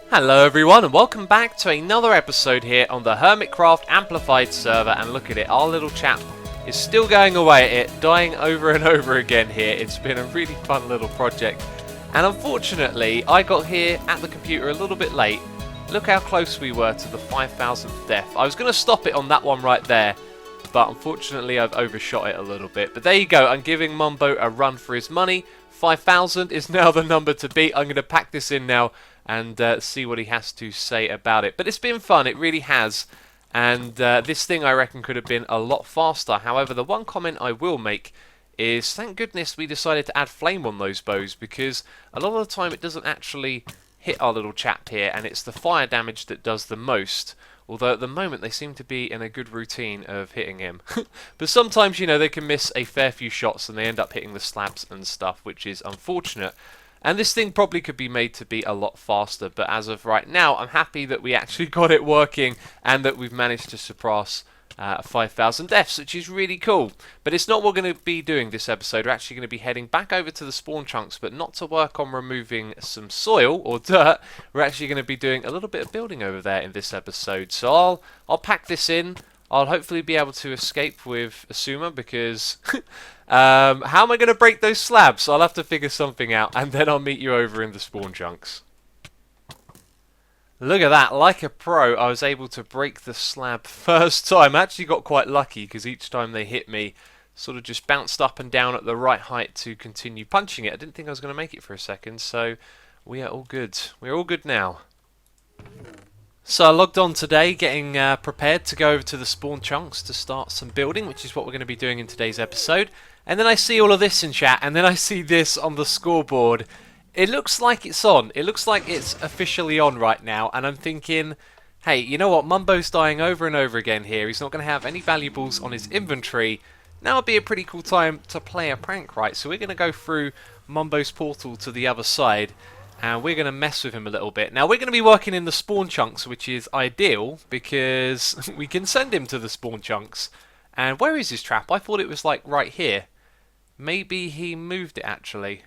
Hello everyone and welcome back to another episode here on the Hermitcraft Amplified server, and look at it, our little chap is still going away at it, dying over and over again here. It's been a really fun little project, and unfortunately I got here at the computer a little bit late. Look how close we were to the 5,000th death. I was going to stop it on that one right there, but unfortunately I've overshot it a little bit. But there you go, I'm giving Mumbo a run for his money. 5,000 is now the number to beat. I'm going to pack this in now and see what he has to say about it. But it's been fun, it really has. And this thing I reckon could have been a lot faster. However, the one comment I will make is thank goodness we decided to add flame on those bows, because a lot of the time it doesn't actually hit our little chap here, and it's the fire damage that does the most. Although at the moment they seem to be in a good routine of hitting him. But sometimes, you know, they can miss a fair few shots and they end up hitting the slabs and stuff, which is unfortunate. And this thing probably could be made to be a lot faster, but as of right now, I'm happy that we actually got it working and that we've managed to surpass 5,000 deaths, which is really cool. But it's not what we're going to be doing this episode. We're actually going to be heading back over to the spawn chunks, but not to work on removing some soil or dirt. We're actually going to be doing a little bit of building over there in this episode. So I'll pack this in. I'll hopefully be able to escape with Asuma, because how am I going to break those slabs? I'll have to figure something out, and then I'll meet you over in the spawn chunks. Look at that, like a pro, I was able to break the slab first time. I actually got quite lucky, because each time they hit me, sort of just bounced up and down at the right height to continue punching it. I didn't think I was going to make it for a second, so we are all good. We're all good now. So I logged on today, getting prepared to go over to the spawn chunks to start some building, which is what we're going to be doing in today's episode. And then I see all of this in chat, and then I see this on the scoreboard. It looks like it's on. It looks like it's officially on right now, and I'm thinking, hey, you know what? Mumbo's dying over and over again here. He's not going to have any valuables on his inventory. Now would be a pretty cool time to play a prank, right? So we're going to go through Mumbo's portal to the other side, and we're going to mess with him a little bit. Now, we're going to be working in the spawn chunks, which is ideal, because we can send him to the spawn chunks. And where is his trap? I thought it was, like, right here. Maybe he moved it, actually.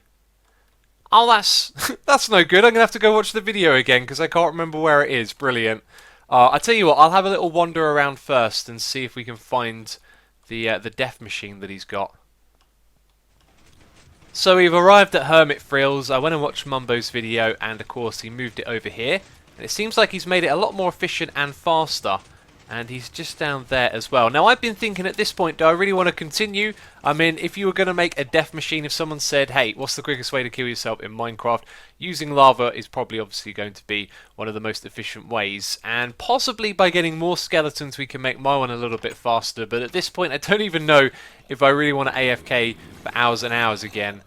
Oh, that's no good. I'm going to have to go watch the video again, because I can't remember where it is. Brilliant. I tell you what, I'll have a little wander around first and see if we can find the death machine that he's got. So we've arrived at Hermit Frills. I went and watched Mumbo's video, and of course he moved it over here. And it seems like he's made it a lot more efficient and faster. And he's just down there as well. Now I've been thinking at this point, do I really want to continue? I mean, if you were going to make a death machine, if someone said, hey, what's the quickest way to kill yourself in Minecraft? Using lava is probably obviously going to be one of the most efficient ways. And possibly by getting more skeletons we can make my one a little bit faster. But at this point I don't even know if I really want to AFK for hours and hours again.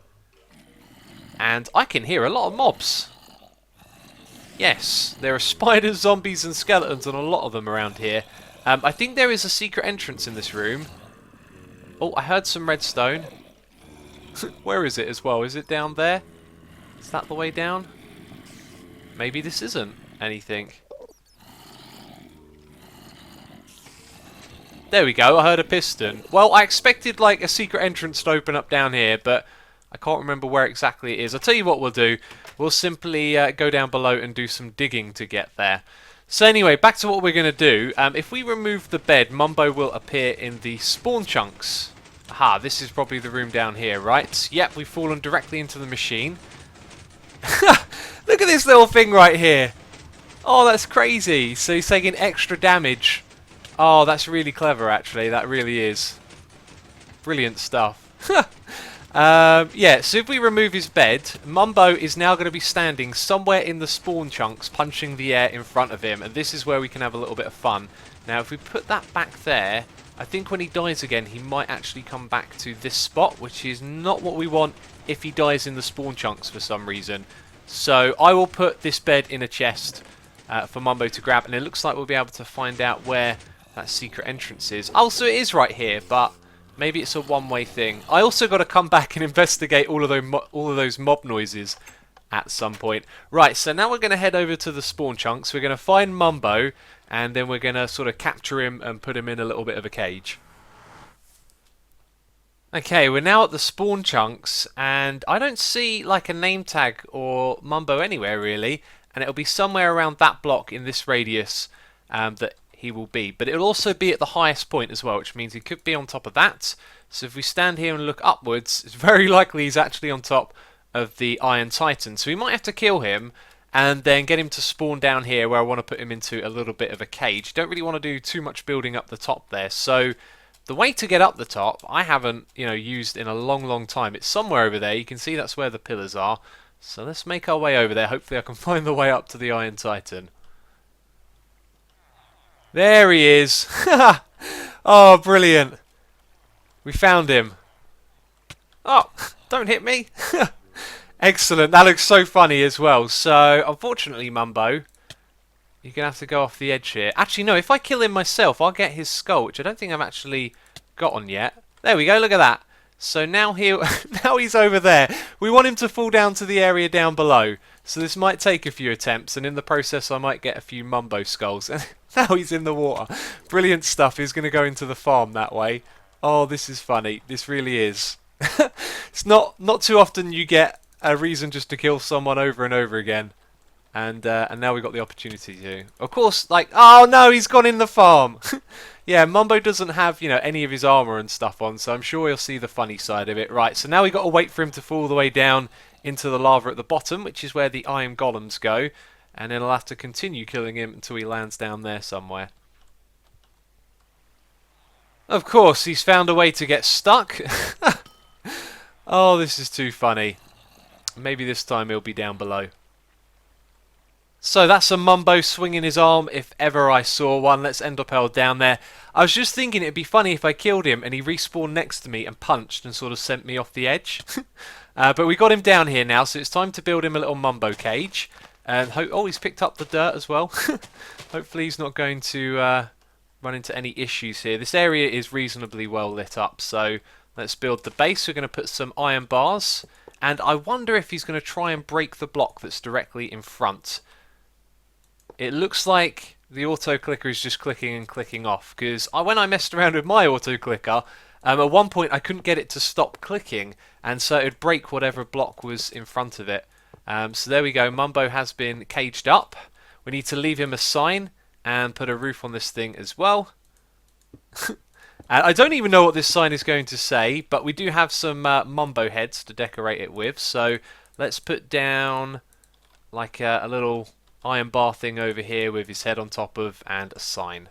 And I can hear a lot of mobs. Yes, there are spiders, zombies and skeletons, and a lot of them around here. I think there is a secret entrance in this room. Oh, I heard some redstone. Where is it as well? Is it down there? Is that the way down? Maybe this isn't anything. There we go, I heard a piston. Well, I expected like a secret entrance to open up down here, but I can't remember where exactly it is. I'll tell you what we'll do. We'll simply go down below and do some digging to get there. So anyway, back to what we're going to do. If we remove the bed, Mumbo will appear in the spawn chunks. Aha, this is probably the room down here, right? Yep, we've fallen directly into the machine. Look at this little thing right here. Oh, that's crazy. So he's taking extra damage. Oh, that's really clever, actually. That really is. Brilliant stuff. Yeah, so if we remove his bed, Mumbo is now going to be standing somewhere in the spawn chunks, punching the air in front of him, and this is where we can have a little bit of fun. Now, if we put that back there, I think when he dies again, he might actually come back to this spot, which is not what we want if he dies in the spawn chunks for some reason. So I will put this bed in a chest for Mumbo to grab, and it looks like we'll be able to find out where that secret entrance is. Oh, so it is right here, but maybe it's a one-way thing. I also got to come back and investigate all of those mob noises at some point. Right, so now we're going to head over to the spawn chunks. We're going to find Mumbo, and then we're going to sort of capture him and put him in a little bit of a cage. Okay, we're now at the spawn chunks, and I don't see like a name tag or Mumbo anywhere really. and it'll be somewhere around that block in this radius that he will be. But it'll also be at the highest point as well, which means he could be on top of that. So if we stand here and look upwards, it's very likely he's actually on top of the Iron Titan. So we might have to kill him and then get him to spawn down here where I want to put him into a little bit of a cage. Don't really want to do too much building up the top there. So the way to get up the top, I haven't, used in a long time. It's somewhere over there. You can see that's where the pillars are. So let's make our way over there. Hopefully I can find the way up to the Iron Titan. There he is. Oh, brilliant. We found him. Oh, don't hit me. Excellent. That looks so funny as well. So, unfortunately, Mumbo, you're going to have to go off the edge here. Actually, no, if I kill him myself, I'll get his skull, which I don't think I've actually gotten yet. There we go, look at that. So now now he's over there. We want him to fall down to the area down below. So this might take a few attempts, and in the process I might get a few Mumbo skulls. And now he's in the water. Brilliant stuff. He's going to go into the farm that way. Oh, this is funny. This really is. It's not too often you get a reason just to kill someone over and over again. And now we've got the opportunity to. Of course, oh no, he's gone in the farm. Yeah, Mumbo doesn't have, any of his armour and stuff on, so I'm sure he'll see the funny side of it. Right, so now we've got to wait for him to fall the way down into the lava at the bottom, which is where the iron golems go. And then I'll have to continue killing him until he lands down there somewhere. Of course, he's found a way to get stuck. Oh, this is too funny. Maybe this time he'll be down below. So that's a Mumbo swinging his arm if ever I saw one. Let's end up held down there. I was just thinking it'd be funny if I killed him and he respawned next to me and punched and sort of sent me off the edge. But we got him down here now, so it's time to build him a little Mumbo cage. And oh, he's picked up the dirt as well. Hopefully he's not going to run into any issues here. This area is reasonably well lit up, so let's build the base. We're going to put some iron bars, and I wonder if he's going to try and break the block that's directly in front. It looks like the auto clicker is just clicking and clicking off, because when I messed around with my auto clicker, at one point I couldn't get it to stop clicking, and so it would break whatever block was in front of it. So there we go, Mumbo has been caged up. We need to leave him a sign and put a roof on this thing as well. And I don't even know what this sign is going to say, but we do have some Mumbo heads to decorate it with. So let's put down like a little iron bar thing over here with his head on top of, and a sign.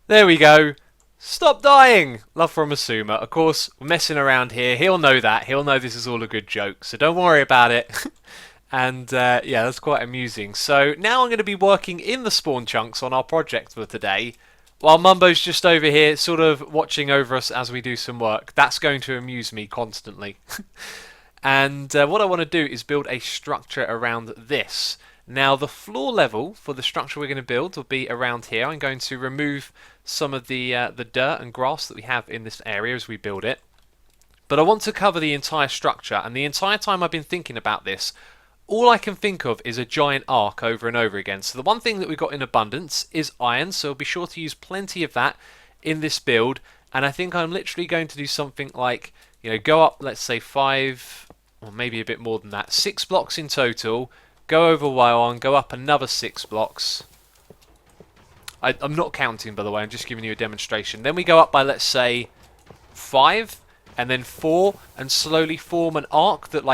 There we go. Stop dying! Love from Asuma. Of course, we're messing around here. He'll know that. He'll know this is all a good joke, so don't worry about it. And yeah, that's quite amusing. So now I'm going to be working in the spawn chunks on our project for today, while Mumbo's just over here sort of watching over us as we do some work. That's going to amuse me constantly. And what I want to do is build a structure around this. Now the floor level for the structure we're going to build will be around here. I'm going to remove some of the dirt and grass that we have in this area as we build it. But I want to cover the entire structure, and the entire time I've been thinking about this, all I can think of is a giant arc over and over again. So the one thing that we've got in abundance is iron, so be sure to use plenty of that in this build. And I think I'm literally going to do something like, go up, let's say 5, or maybe a bit more than that, 6 blocks in total, go over one, go up another 6 blocks. I'm not counting, by the way, I'm just giving you a demonstration. Then we go up by, let's say, 5, and then 4, and slowly form an arc that,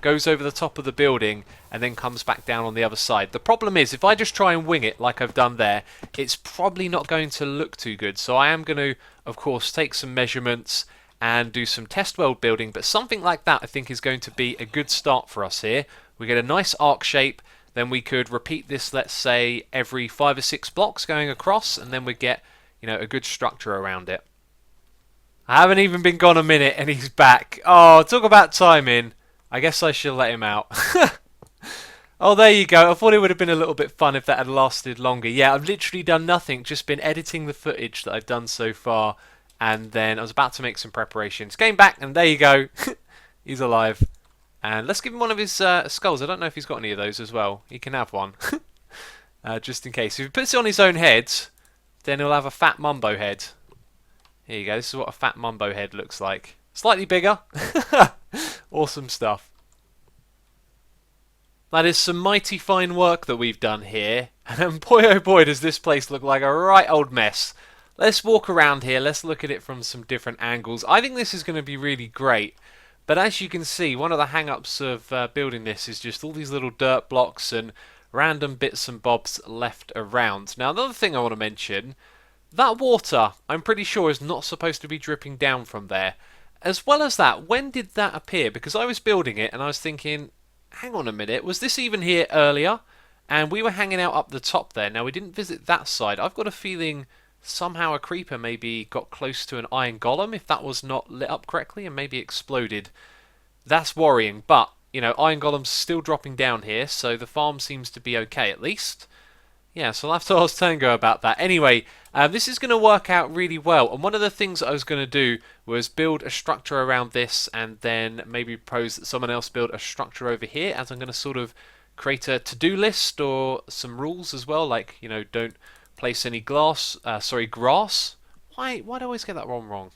goes over the top of the building and then comes back down on the other side. The problem is, if I just try and wing it like I've done there, it's probably not going to look too good. So I am going to, of course, take some measurements and do some test world building, but something like that I think is going to be a good start for us here. We get a nice arc shape, then we could repeat this, let's say, every 5 or 6 blocks going across, and then we get, a good structure around it. I haven't even been gone a minute and he's back. Oh, talk about timing. I guess I should let him out. Oh, there you go. I thought it would have been a little bit fun if that had lasted longer. Yeah, I've literally done nothing, just been editing the footage that I've done so far, and then I was about to make some preparations. Came back, and there you go. He's alive. And let's give him one of his skulls. I don't know if he's got any of those as well. He can have one. Just in case. If he puts it on his own head, then he'll have a fat Mumbo head. Here you go. This is what a fat Mumbo head looks like. Slightly bigger. Awesome stuff. That is some mighty fine work that we've done here, and boy oh boy does this place look like a right old mess. Let's walk around here, let's look at it from some different angles. I think this is going to be really great, but as you can see, one of the hang-ups of building this is just all these little dirt blocks and random bits and bobs left around. Now another thing I want to mention, that water, I'm pretty sure, is not supposed to be dripping down from there. As well as that, when did that appear? Because I was building it and I was thinking, hang on a minute, was this even here earlier? And we were hanging out up the top there. Now, we didn't visit that side. I've got a feeling somehow a creeper maybe got close to an iron golem if that was not lit up correctly and maybe exploded. That's worrying, but, you know, iron golems still dropping down here, so the farm seems to be okay at least. Yeah, so I'll have to ask Tango about that. Anyway, this is going to work out really well. And one of the things I was going to do was build a structure around this and then maybe propose that someone else build a structure over here, as I'm going to sort of create a to-do list or some rules as well, like, you know, don't place any grass. Why do I always get that wrong?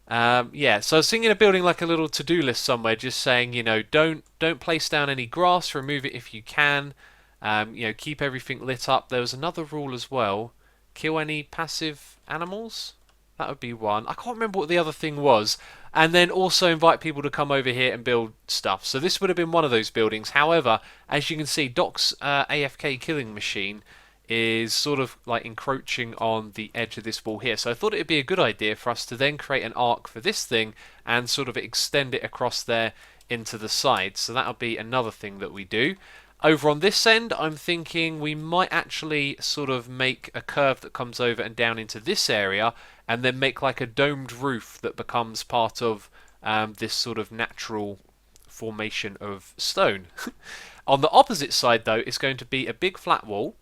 Yeah, so I was thinking of building like a little to-do list somewhere, just saying, you know, don't place down any grass, remove it if you can. You know, keep everything lit up. There was another rule as well. Kill any passive animals. That would be one. I can't remember what the other thing was. And then also invite people to come over here and build stuff. So this would have been one of those buildings. However, as you can see, Doc's AFK killing machine is sort of like encroaching on the edge of this wall here. So I thought it would be a good idea for us to then create an arc for this thing and sort of extend it across there into the side. So that'll be another thing that we do. Over on this end, I'm thinking we might actually sort of make a curve that comes over and down into this area, and then make like a domed roof that becomes part of this sort of natural formation of stone. On the opposite side, though, it's going to be a big flat wall,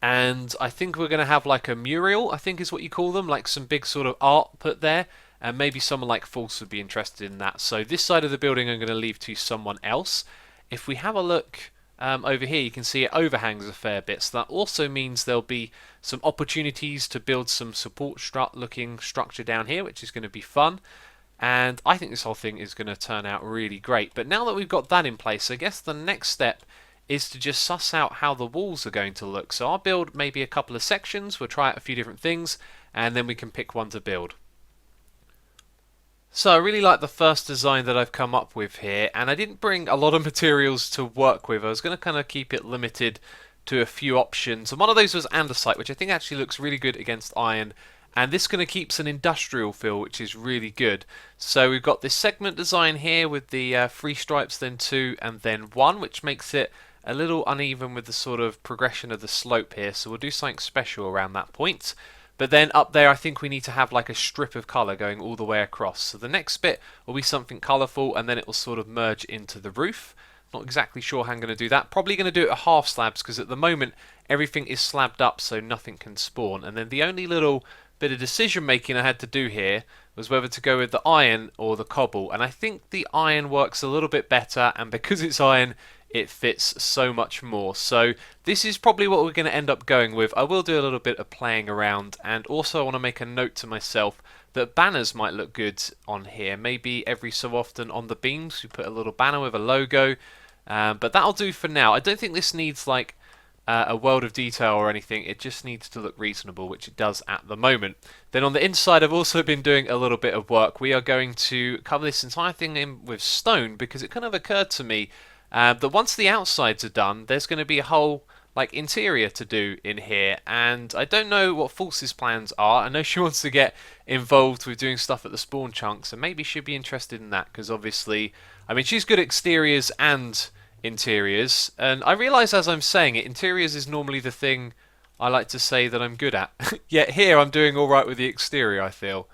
and I think we're going to have like a mural, I think is what you call them, like some big sort of art put there, and maybe someone like False would be interested in that. So this side of the building I'm going to leave to someone else. If we have a look over here, you can see it overhangs a fair bit, so that also means there'll be some opportunities to build some support strut looking structure down here, which is going to be fun. And I think this whole thing is going to turn out really great. But now that we've got that in place, I guess the next step is to just suss out how the walls are going to look. So I'll build maybe a couple of sections, we'll try out a few different things, and then we can pick one to build. So I really like the first design that I've come up with here, and I didn't bring a lot of materials to work with. I was going to kind of keep it limited to a few options, and one of those was andesite, which I think actually looks really good against iron, and this kind of keeps an industrial feel, which is really good. So we've got this segment design here with the 3 stripes, then 2, and then 1, which makes it a little uneven with the sort of progression of the slope here, so we'll do something special around that point. But then up there I think we need to have like a strip of colour going all the way across. So the next bit will be something colourful, and then it will sort of merge into the roof. Not exactly sure how I'm going to do that. Probably going to do it at half slabs, because at the moment everything is slabbed up so nothing can spawn. And then the only little bit of decision making I had to do here was whether to go with the iron or the cobble. And I think the iron works a little bit better, and because it's iron, it fits so much more. So this is probably what we're going to end up going with. I will do a little bit of playing around, and also I want to make a note to myself that banners might look good on here. Maybe every so often on the beams we put a little banner with a logo, but that'll do for now. I don't think this needs like a world of detail or anything. It just needs to look reasonable, which it does at the moment. Then on the inside I've also been doing a little bit of work. We are going to cover this entire thing in with stone, because it kind of occurred to me that once the outsides are done, there's going to be a whole like interior to do in here, and I don't know what False's plans are. I know she wants to get involved with doing stuff at the spawn chunks, and maybe she'd be interested in that, because obviously, I mean, she's good at exteriors and interiors, and I realise as I'm saying it, interiors is normally the thing I like to say that I'm good at. Yet here I'm doing alright with the exterior, I feel.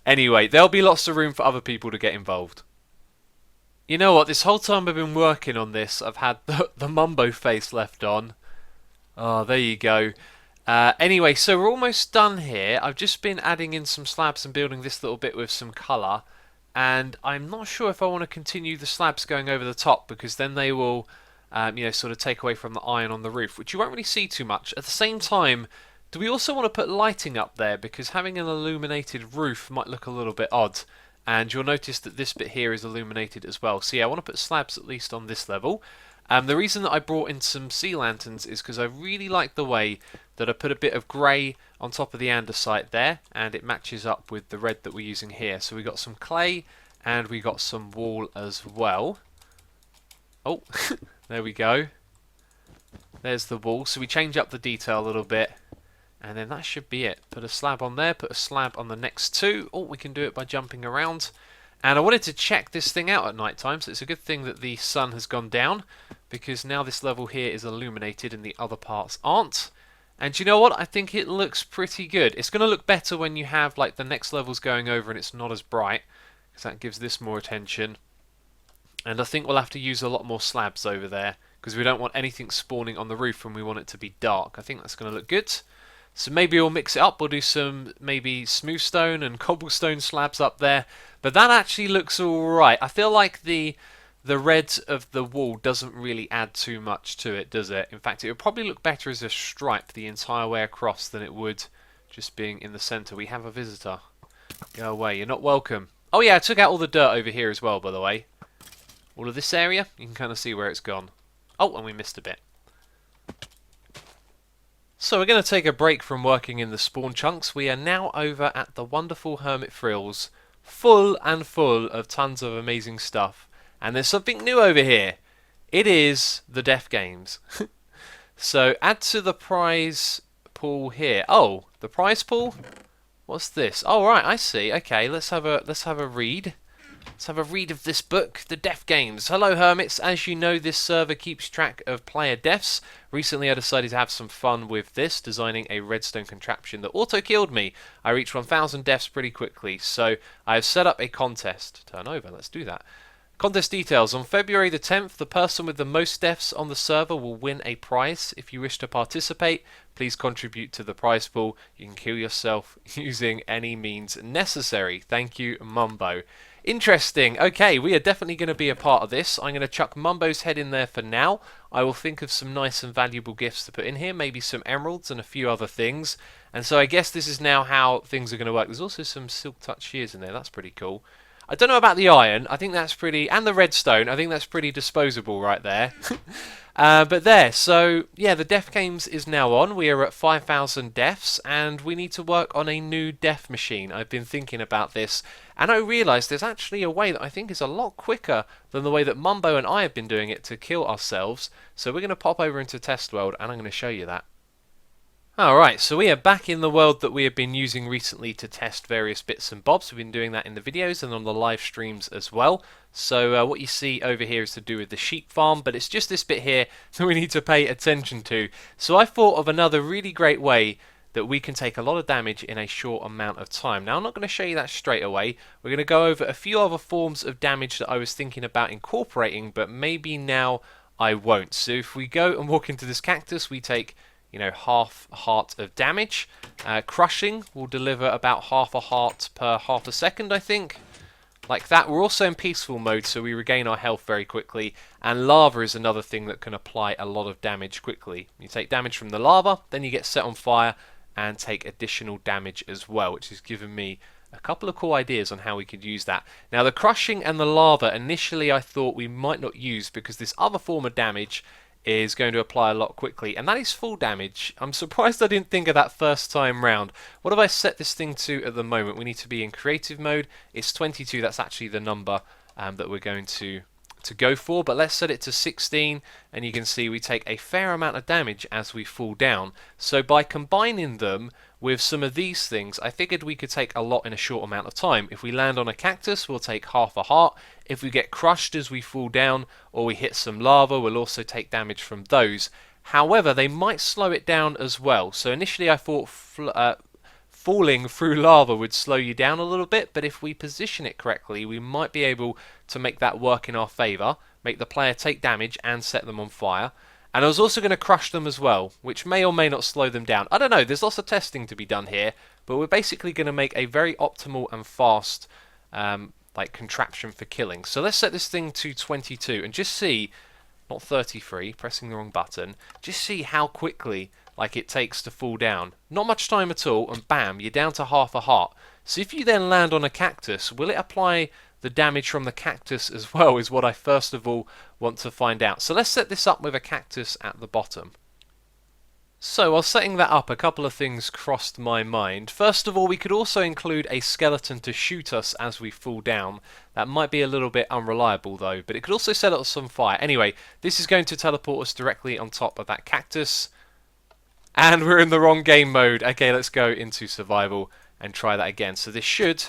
Anyway, there'll be lots of room for other people to get involved. You know what, this whole time I've been working on this, I've had the Mumbo face left on. Oh, there you go. Anyway, so we're almost done here. I've just been adding in some slabs and building this little bit with some colour. And I'm not sure if I want to continue the slabs going over the top, because then they will, you know, sort of take away from the iron on the roof, which you won't really see too much. At the same time, do we also want to put lighting up there? Because having an illuminated roof might look a little bit odd. And you'll notice that this bit here is illuminated as well. So yeah, I want to put slabs at least on this level. The reason that I brought in some sea lanterns is because I really like the way that I put a bit of grey on top of the andesite there, and it matches up with the red that we're using here. So we got some clay and we got some wool as well. Oh, there we go. There's the wool. So we change up the detail a little bit, and then that should be it. Put a slab on there, put a slab on the next two. Oh, we can do it by jumping around. And I wanted to check this thing out at night time, so it's a good thing that the sun has gone down, because now this level here is illuminated and the other parts aren't. And you know what? I think it looks pretty good. It's going to look better when you have like the next levels going over and it's not as bright, because that gives this more attention. And I think we'll have to use a lot more slabs over there, because we don't want anything spawning on the roof when we want it to be dark. I think that's going to look good. So maybe we'll mix it up. We'll do some maybe smooth stone and cobblestone slabs up there. But that actually looks alright. I feel like the red of the wall doesn't really add too much to it, does it? In fact, it would probably look better as a stripe the entire way across than it would just being in the centre. We have a visitor. Go away. You're not welcome. Oh yeah, I took out all the dirt over here as well, by the way. All of this area, you can kind of see where it's gone. Oh, and we missed a bit. So we're going to take a break from working in the spawn chunks. We are now over at the wonderful Hermit Frills, full and full of tons of amazing stuff. And there's something new over here. It is the Death Games. So add to the prize pool here. Oh, the prize pool? What's this? Oh right, I see. Okay, let's have a read. Let's have a read of this book, The Death Games. Hello Hermits, as you know this server keeps track of player deaths. Recently I decided to have some fun with this, designing a redstone contraption that auto-killed me. I reached 1000 deaths pretty quickly, so I have set up a contest. Turn over, let's do that. Contest details. On February the 10th, the person with the most deaths on the server will win a prize. If you wish to participate, please contribute to the prize pool. You can kill yourself using any means necessary. Thank you, Mumbo. Interesting. Okay, we are definitely going to be a part of this. I'm going to chuck Mumbo's head in there for now. I will think of some nice and valuable gifts to put in here, maybe some emeralds and a few other things. And so I guess this is now how things are going to work. There's also some silk touch shears in there. That's pretty cool. I don't know about the iron. I think that's pretty... And the redstone. I think that's pretty disposable right there. But there. So, yeah, the Death Games is now on. We are at 5,000 deaths. And we need to work on a new death machine. I've been thinking about this. And I realised there's actually a way that I think is a lot quicker than the way that Mumbo and I have been doing it to kill ourselves. So we're going to pop over into Test World. And I'm going to show you that. Alright, so we are back in the world that we have been using recently to test various bits and bobs. We've been doing that in the videos and on the live streams as well. So what you see over here is to do with the sheep farm, but it's just this bit here that we need to pay attention to. So I thought of another really great way that we can take a lot of damage in a short amount of time. Now I'm not going to show you that straight away. We're going to go over a few other forms of damage that I was thinking about incorporating, but maybe now I won't. So if we go and walk into this cactus, we take... half a heart of damage. Crushing will deliver about half a heart per half a second, I think. Like that. We're also in peaceful mode, so we regain our health very quickly. And lava is another thing that can apply a lot of damage quickly. You take damage from the lava, then you get set on fire and take additional damage as well, which has given me a couple of cool ideas on how we could use that. Now the crushing and the lava, initially I thought we might not use because this other form of damage is going to apply a lot quickly, and that is full damage. I'm surprised I didn't think of that first time round. What have I set this thing to at the moment? We need to be in creative mode. It's 22, that's actually the number that we're going to go for, but let's set it to 16, and you can see we take a fair amount of damage as we fall down. So by combining them with some of these things, I figured we could take a lot in a short amount of time. If we land on a cactus, we'll take half a heart. If we get crushed as we fall down, or we hit some lava, we'll also take damage from those. However, they might slow it down as well. So initially I thought falling through lava would slow you down a little bit, but if we position it correctly, we might be able to make that work in our favour, make the player take damage and set them on fire. And I was also going to crush them as well, which may or may not slow them down. I don't know, there's lots of testing to be done here, but we're basically going to make a very optimal and fast contraption for killing. So let's set this thing to 22 and just see, not 33, pressing the wrong button, just see how quickly it takes to fall down. Not much time at all, and bam, you're down to half a heart. So if you then land on a cactus, will it apply the damage from the cactus as well is what I first of all want to find out. So let's set this up with a cactus at the bottom. So while setting that up, a couple of things crossed my mind. First of all, we could also include a skeleton to shoot us as we fall down. That might be a little bit unreliable though, but it could also set up some fire. Anyway, this is going to teleport us directly on top of that cactus. And we're in the wrong game mode. Okay, let's go into survival and try that again. So this should...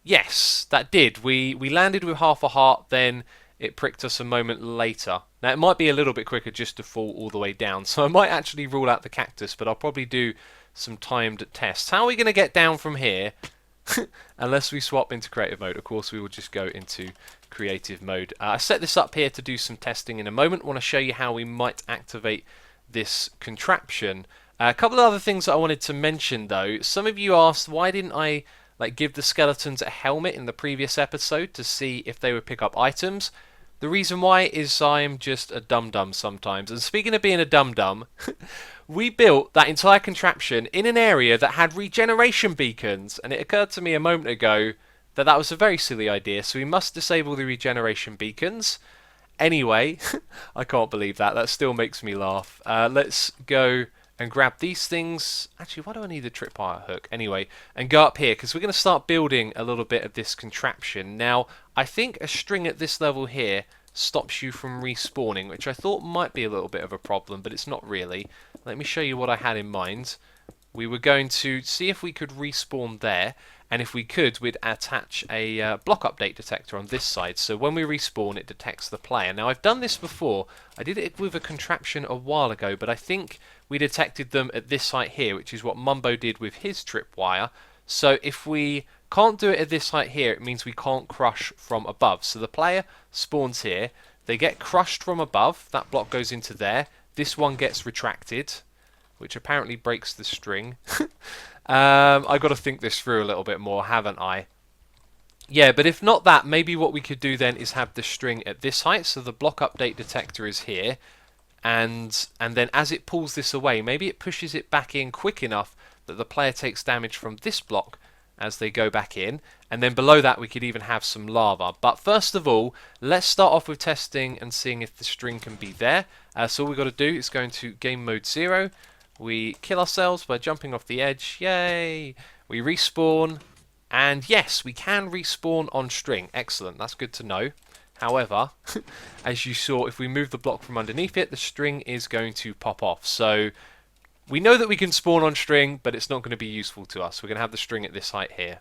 Yes, that did. We landed with half a heart, then it pricked us a moment later. Now, it might be a little bit quicker just to fall all the way down, so I might actually rule out the cactus, but I'll probably do some timed tests. How are we going to get down from here? Unless we swap into creative mode. Of course, we will just go into creative mode. I set this up here to do some testing in a moment. I want to show you how we might activate this contraption. A couple of other things that I wanted to mention, though. Some of you asked, why didn't I give the skeletons a helmet in the previous episode to see if they would pick up items? The reason why is I'm just a dum-dum sometimes. And speaking of being a dum-dum, we built that entire contraption in an area that had regeneration beacons, and it occurred to me a moment ago that that was a very silly idea, so we must disable the regeneration beacons. Anyway, I can't believe that. That still makes me laugh. Let's go and grab these things. Actually, why do I need a tripwire hook? Anyway, and go up here, because we're going to start building a little bit of this contraption. Now, I think a string at this level here stops you from respawning, which I thought might be a little bit of a problem, but it's not really. Let me show you what I had in mind. We were going to see if we could respawn there, and if we could, we'd attach a block update detector on this side, so when we respawn, it detects the player. Now, I've done this before. I did it with a contraption a while ago, but I think we detected them at this height here, which is what Mumbo did with his tripwire. So if we can't do it at this height here, it means we can't crush from above. So the player spawns here, they get crushed from above, that block goes into there, this one gets retracted, which apparently breaks the string. I've got to think this through a little bit more, haven't I? Yeah, but if not that, maybe what we could do then is have the string at this height, so the block update detector is here, and then as it pulls this away, maybe it pushes it back in quick enough that the player takes damage from this block as they go back in, and then below that we could even have some lava. But first of all, let's start off with testing and seeing if the string can be there. So all we've got to do is go into game mode 0. We kill ourselves by jumping off the edge. Yay! We respawn, and yes, we can respawn on string. Excellent, that's good to know. However, as you saw, if we move the block from underneath it, the string is going to pop off. So we know that we can spawn on string, but it's not going to be useful to us. We're going to have the string at this height here.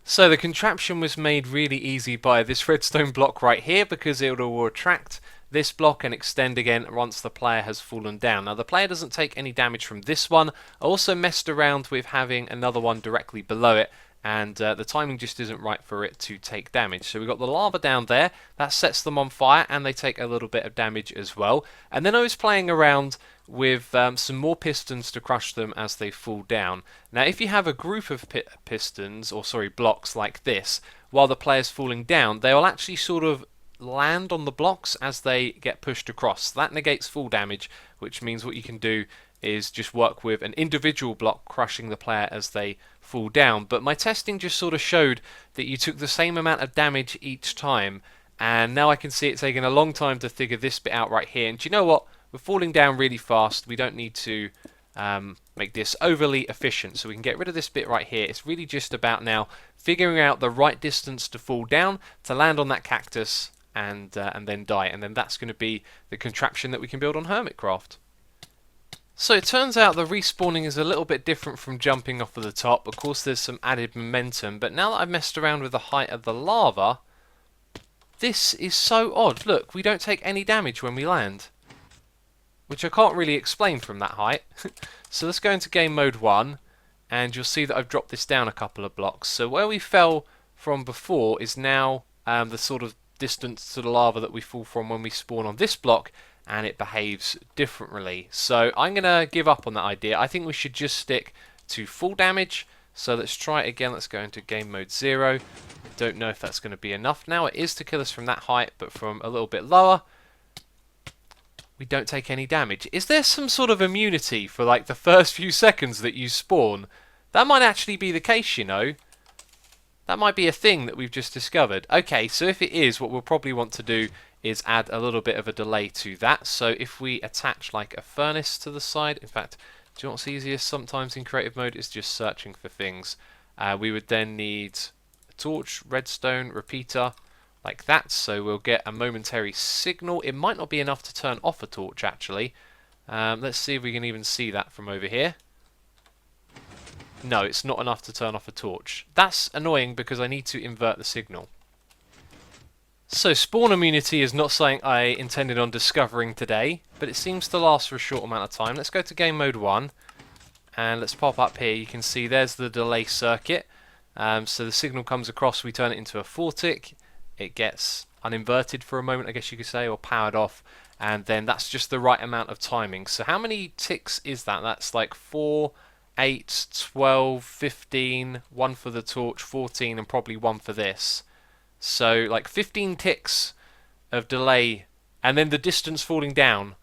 So the contraption was made really easy by this redstone block right here, because it will attract this block and extend again once the player has fallen down. Now the player doesn't take any damage from this one. I also messed around with having another one directly below it, and the timing just isn't right for it to take damage. So we've got the lava down there, that sets them on fire, and they take a little bit of damage as well. And then I was playing around with some more pistons to crush them as they fall down. Now if you have a group of blocks like this, while the player's falling down, they will actually sort of land on the blocks as they get pushed across. That negates full damage, which means what you can do is just work with an individual block crushing the player as they fall down. But my testing just sort of showed that you took the same amount of damage each time, and now I can see it taking a long time to figure this bit out right here. And do you know what? We're falling down really fast. We don't need to make this overly efficient, so we can get rid of this bit right here. It's really just about now figuring out the right distance to fall down, to land on that cactus, and then die, and then that's going to be the contraption that we can build on Hermitcraft. So it turns out the respawning is a little bit different from jumping off of the top. Of course there's some added momentum, but now that I've messed around with the height of the lava, this is so odd. Look, we don't take any damage when we land, which I can't really explain from that height. So let's go into game mode 1, and you'll see that I've dropped this down a couple of blocks. So where we fell from before is now the sort of distance to the lava that we fall from when we spawn on this block, and it behaves differently. So I'm going to give up on that idea. I think we should just stick to full damage. So let's try it again. Let's go into game mode 0. Don't know if that's going to be enough now. It is to kill us from that height, but from a little bit lower, we don't take any damage. Is there some sort of immunity for like the first few seconds that you spawn? That might actually be the case, you know. That might be a thing that we've just discovered. Okay, so if it is, what we'll probably want to do is add a little bit of a delay to that. So if we attach like a furnace to the side, in fact, do you know what's easiest sometimes in creative mode is just searching for things. We would then need a torch, redstone, repeater, like that. So we'll get a momentary signal. It might not be enough to turn off a torch actually. Let's see if we can even see that from over here. No, it's not enough to turn off a torch. That's annoying because I need to invert the signal. So spawn immunity is not something I intended on discovering today, but it seems to last for a short amount of time. Let's go to game mode 1 and let's pop up here. You can see there's the delay circuit. So the signal comes across, we turn it into a 4 tick. It gets uninverted for a moment, I guess you could say, or powered off, and then that's just the right amount of timing. So how many ticks is that? That's like 4, 8, 12, 15, 1 for the torch, 14, and probably 1 for this. So like 15 ticks of delay, and then the distance falling down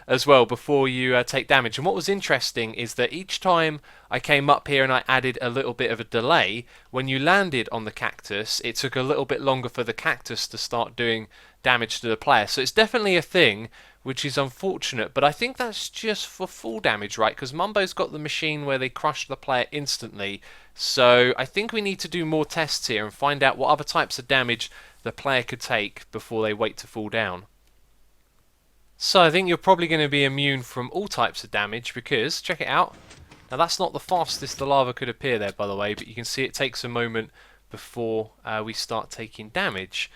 as well before you take damage. And what was interesting is that each time I came up here and I added a little bit of a delay, when you landed on the cactus, it took a little bit longer for the cactus to start doing damage to the player. So it's definitely a thing, which is unfortunate, but I think that's just for full damage, right? Because Mumbo's got the machine where they crush the player instantly. So I think we need to do more tests here and find out what other types of damage the player could take before they wait to fall down. So I think you're probably going to be immune from all types of damage because, check it out, now that's not the fastest the lava could appear there, by the way, but you can see it takes a moment before we start taking damage.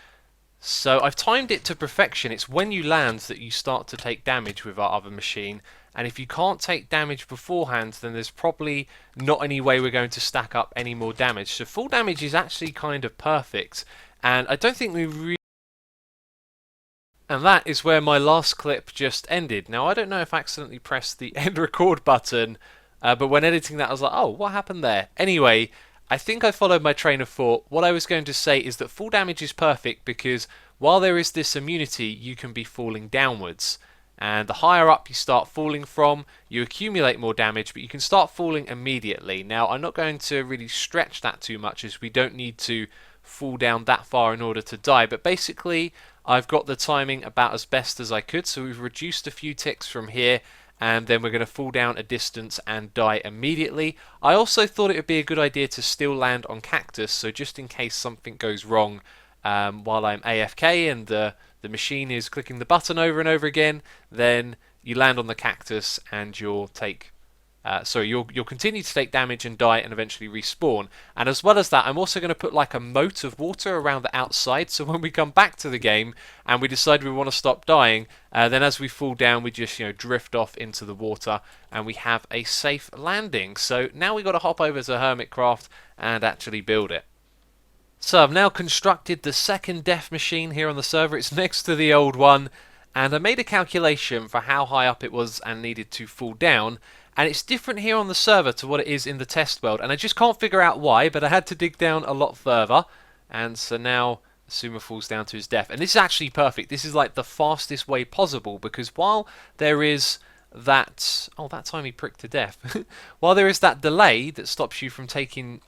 So I've timed it to perfection. It's when you land that you start to take damage with our other machine, and if you can't take damage beforehand, then there's probably not any way we're going to stack up any more damage. So full damage is actually kind of perfect, and I don't think we really... And that is where my last clip just ended. Now, I don't know if I accidentally pressed the end record button, but when editing that I was like, oh, what happened there? Anyway, I think I followed my train of thought. What I was going to say is that full damage is perfect because while there is this immunity, you can be falling downwards. And the higher up you start falling from, you accumulate more damage, but you can start falling immediately. Now, I'm not going to really stretch that too much as we don't need to fall down that far in order to die, but basically I've got the timing about as best as I could, so we've reduced a few ticks from here, and then we're going to fall down a distance and die immediately. I also thought it would be a good idea to still land on cactus, so just in case something goes wrong while I'm AFK and the machine is clicking the button over and over again, then you land on the cactus and you'll take you'll continue to take damage and die and eventually respawn. And as well as that, I'm also going to put like a moat of water around the outside, so when we come back to the game and we decide we want to stop dying, then as we fall down we just drift off into the water and we have a safe landing. So now we've got to hop over to Hermitcraft and actually build it. So I've now constructed the second death machine here on the server. It's next to the old one, and I made a calculation for how high up it was and needed to fall down. And it's different here on the server to what it is in the test world, and I just can't figure out why, but I had to dig down a lot further, and so now Xisuma falls down to his death. And this is actually perfect. This is like the fastest way possible, because while there is that... Oh, that time he pricked to death. While there is that delay that stops you from taking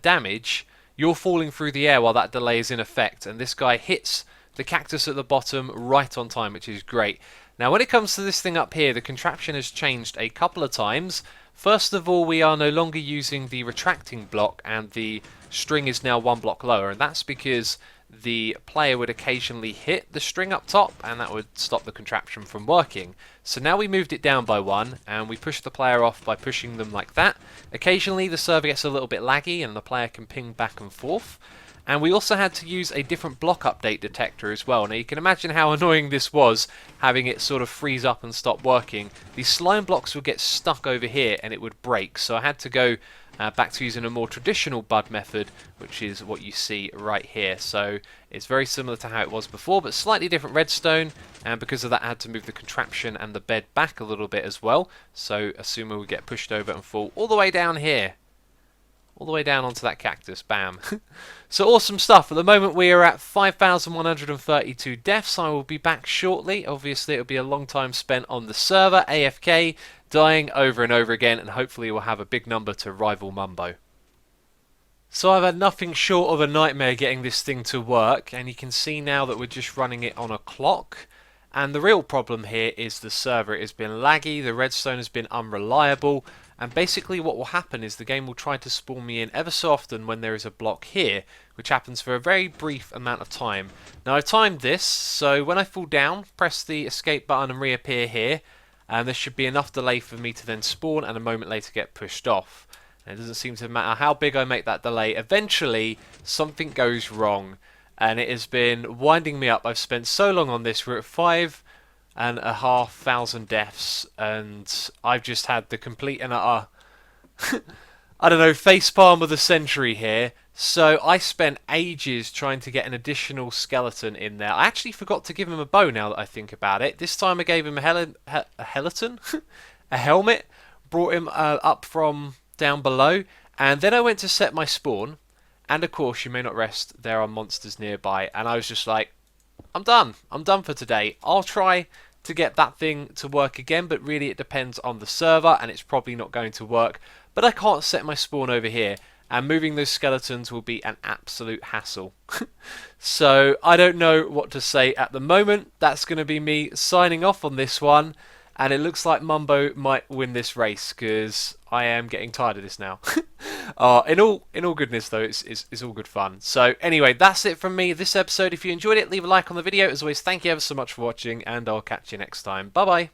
damage, you're falling through the air while that delay is in effect, and this guy hits the cactus at the bottom right on time, which is great. Now when it comes to this thing up here, the contraption has changed a couple of times. First of all, we are no longer using the retracting block and the string is now 1 block lower, and that's because the player would occasionally hit the string up top and that would stop the contraption from working. So now we moved it down by 1 and we push the player off by pushing them like that. Occasionally the server gets a little bit laggy and the player can ping back and forth. And we also had to use a different block update detector as well. Now you can imagine how annoying this was, having it sort of freeze up and stop working. These slime blocks would get stuck over here and it would break. So I had to go back to using a more traditional bud method, which is what you see right here. So it's very similar to how it was before, but slightly different redstone. And because of that, I had to move the contraption and the bed back a little bit as well. So Xisuma would get pushed over and fall all the way down here. All the way down onto that cactus, bam. So awesome stuff. At the moment we are at 5,132 deaths. I will be back shortly. Obviously it'll be a long time spent on the server, AFK, dying over and over again, and hopefully we'll have a big number to rival Mumbo. So I've had nothing short of a nightmare getting this thing to work, and you can see now that we're just running it on a clock. And the real problem here is the server. It has been laggy, the redstone has been unreliable, and basically what will happen is the game will try to spawn me in ever so often when there is a block here, which happens for a very brief amount of time. Now I've timed this, so when I fall down, press the escape button and reappear here, and there should be enough delay for me to then spawn and a moment later get pushed off. And it doesn't seem to matter how big I make that delay, eventually something goes wrong. And it has been winding me up. I've spent so long on this. We're at 5,500 deaths, and I've just had the complete and utter, I don't know, facepalm of the century here. So I spent ages trying to get an additional skeleton in there. I actually forgot to give him a bow now that I think about it. This time I gave him a skeleton, a helmet, brought him up from down below, and then I went to set my spawn. And of course, you may not rest, there are monsters nearby. And I was just like, I'm done. I'm done for today. I'll try to get that thing to work again, but really it depends on the server, and it's probably not going to work. But I can't set my spawn over here, and moving those skeletons will be an absolute hassle. So I don't know what to say at the moment. That's going to be me signing off on this one. And it looks like Mumbo might win this race, because I am getting tired of this now. In all goodness though, it's all good fun. So anyway, that's it from me this episode. If you enjoyed it, leave a like on the video. As always, thank you ever so much for watching, and I'll catch you next time. Bye bye.